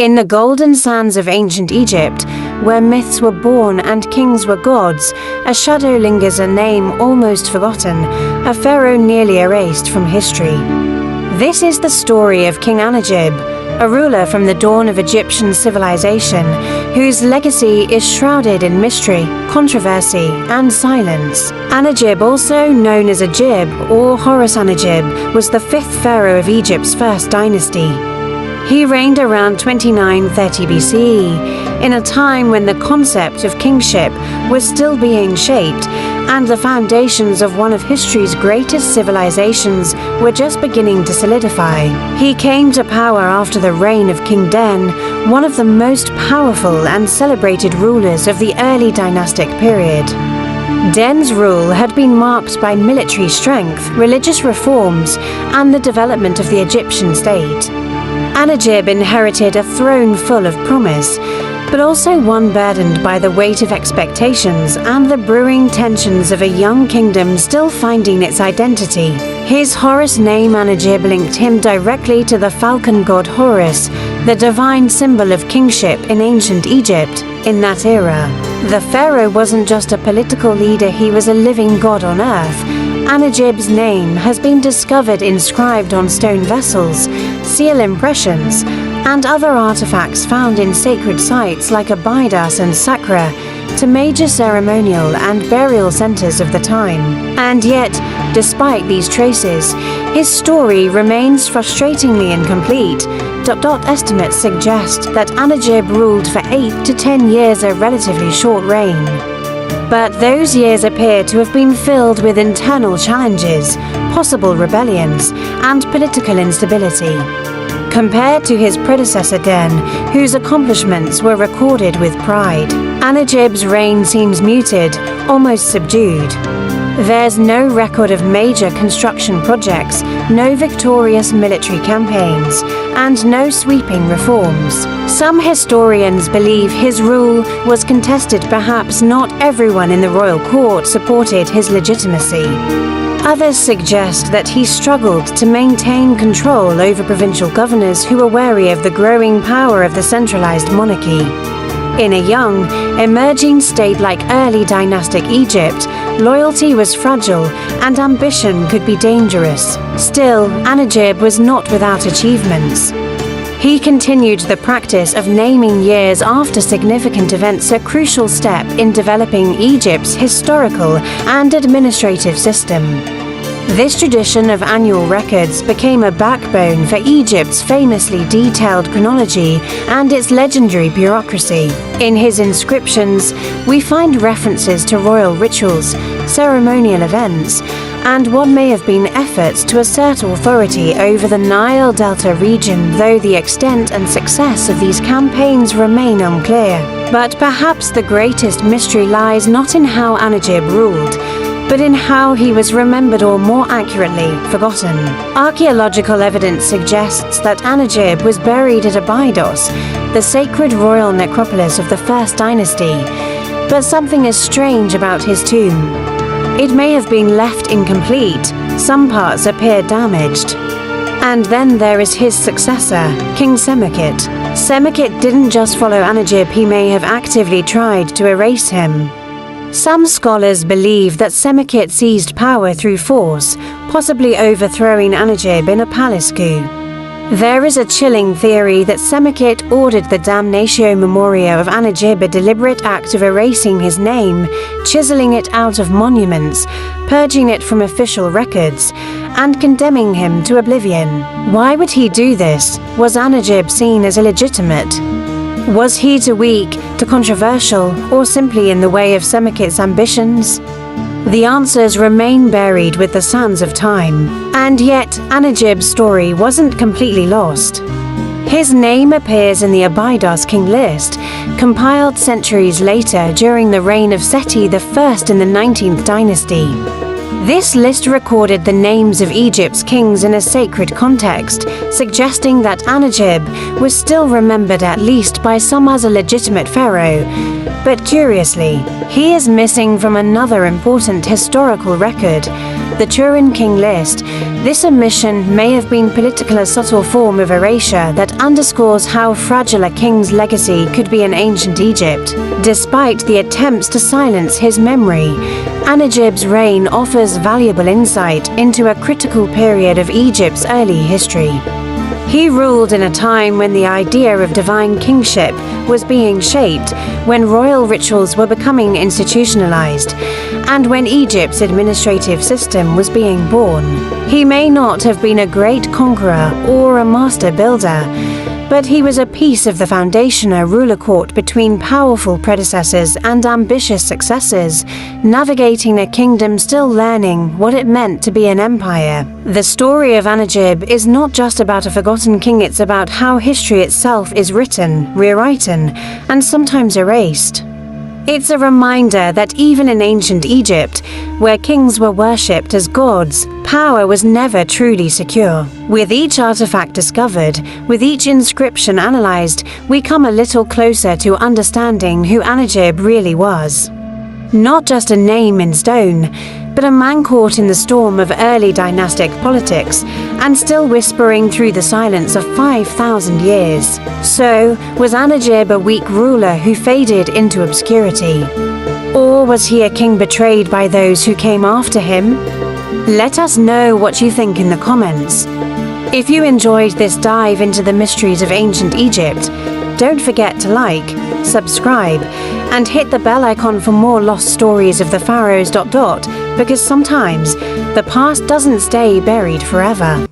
In the golden sands of ancient Egypt, where myths were born and kings were gods, a shadow lingers, a name almost forgotten, a pharaoh nearly erased from history. This is the story of King Anedjib, a ruler from the dawn of Egyptian civilization, whose legacy is shrouded in mystery, controversy, and silence. Anedjib, also known as Adjib or Horus Anedjib, was the fifth pharaoh of Egypt's First Dynasty. He reigned around 2930 BCE, in a time when the concept of kingship was still being shaped, and the foundations of one of history's greatest civilizations were just beginning to solidify. He came to power after the reign of King Den, one of the most powerful and celebrated rulers of the early dynastic period. Den's rule had been marked by military strength, religious reforms, and the development of the Egyptian state. Anedjib inherited a throne full of promise, but also one burdened by the weight of expectations and the brewing tensions of a young kingdom still finding its identity. His Horus name Anedjib linked him directly to the falcon god Horus, the divine symbol of kingship in ancient Egypt. In that era, the pharaoh wasn't just a political leader, he was a living god on earth. Anedjib's name has been discovered inscribed on stone vessels, seal impressions, and other artifacts found in sacred sites like Abydos and Saqqara, to major ceremonial and burial centers of the time. And yet, despite these traces, his story remains frustratingly incomplete. Estimates suggest that Anedjib ruled for 8 to 10 years, a relatively short reign. But those years appear to have been filled with internal challenges, possible rebellions, and political instability. Compared to his predecessor Den, whose accomplishments were recorded with pride, Anedjib's reign seems muted, almost subdued. There's no record of major construction projects, no victorious military campaigns, and no sweeping reforms. Some historians believe his rule was contested. Perhaps not everyone in the royal court supported his legitimacy. Others suggest that he struggled to maintain control over provincial governors who were wary of the growing power of the centralized monarchy. In a young, emerging state like early dynastic Egypt, loyalty was fragile and ambition could be dangerous. Still, Anedjib was not without achievements. He continued the practice of naming years after significant events, a crucial step in developing Egypt's historical and administrative system. This tradition of annual records became a backbone for Egypt's famously detailed chronology and its legendary bureaucracy. In his inscriptions, we find references to royal rituals, ceremonial events, and what may have been efforts to assert authority over the Nile Delta region, though the extent and success of these campaigns remain unclear. But perhaps the greatest mystery lies not in how Anedjib ruled, but in how he was remembered, or more accurately, forgotten. Archaeological evidence suggests that Anedjib was buried at Abydos, the sacred royal necropolis of the First Dynasty, but something is strange about his tomb. It may have been left incomplete, some parts appear damaged. And then there is his successor, King Semakit. Semakit didn't just follow Anedjib, he may have actively tried to erase him. Some scholars believe that Semakit seized power through force, possibly overthrowing Anedjib in a palace coup. There is a chilling theory that Semakit ordered the damnatio memoria of Anedjib, a deliberate act of erasing his name, chiseling it out of monuments, purging it from official records, and condemning him to oblivion. Why would he do this? Was Anedjib seen as illegitimate? Was he too weak, too controversial, or simply in the way of Semakit's ambitions? The answers remain buried with the sands of time. And yet, Anedjib's story wasn't completely lost. His name appears in the Abydos king list, compiled centuries later during the reign of Seti I in the 19th dynasty. This list recorded the names of Egypt's kings in a sacred context, suggesting that Anedjib was still remembered at least by some as a legitimate pharaoh. But curiously, he is missing from another important historical record, the Turin King list, this omission may have been politically a subtle form of erasure that underscores how fragile a king's legacy could be in ancient Egypt. Despite the attempts to silence his memory, Anedjib's reign offers valuable insight into a critical period of Egypt's early history. He ruled in a time when the idea of divine kingship was being shaped, when royal rituals were becoming institutionalized, and when Egypt's administrative system was being born. He may not have been a great conqueror or a master builder, but he was a piece of the foundation, a ruler caught between powerful predecessors and ambitious successors, navigating a kingdom still learning what it meant to be an empire. The story of Anedjib is not just about a forgotten king, it's about how history itself is written, rewritten, and sometimes erased. It's a reminder that even in ancient Egypt, where kings were worshipped as gods, power was never truly secure. With each artifact discovered, with each inscription analyzed, we come a little closer to understanding who Anedjib really was. Not just a name in stone, but a man caught in the storm of early dynastic politics and still whispering through the silence of 5,000 years. So, was Anedjib a weak ruler who faded into obscurity? Or was he a king betrayed by those who came after him? Let us know what you think in the comments. If you enjoyed this dive into the mysteries of ancient Egypt, don't forget to like, subscribe, and hit the bell icon for more lost stories of the pharaohs. Because sometimes the past doesn't stay buried forever.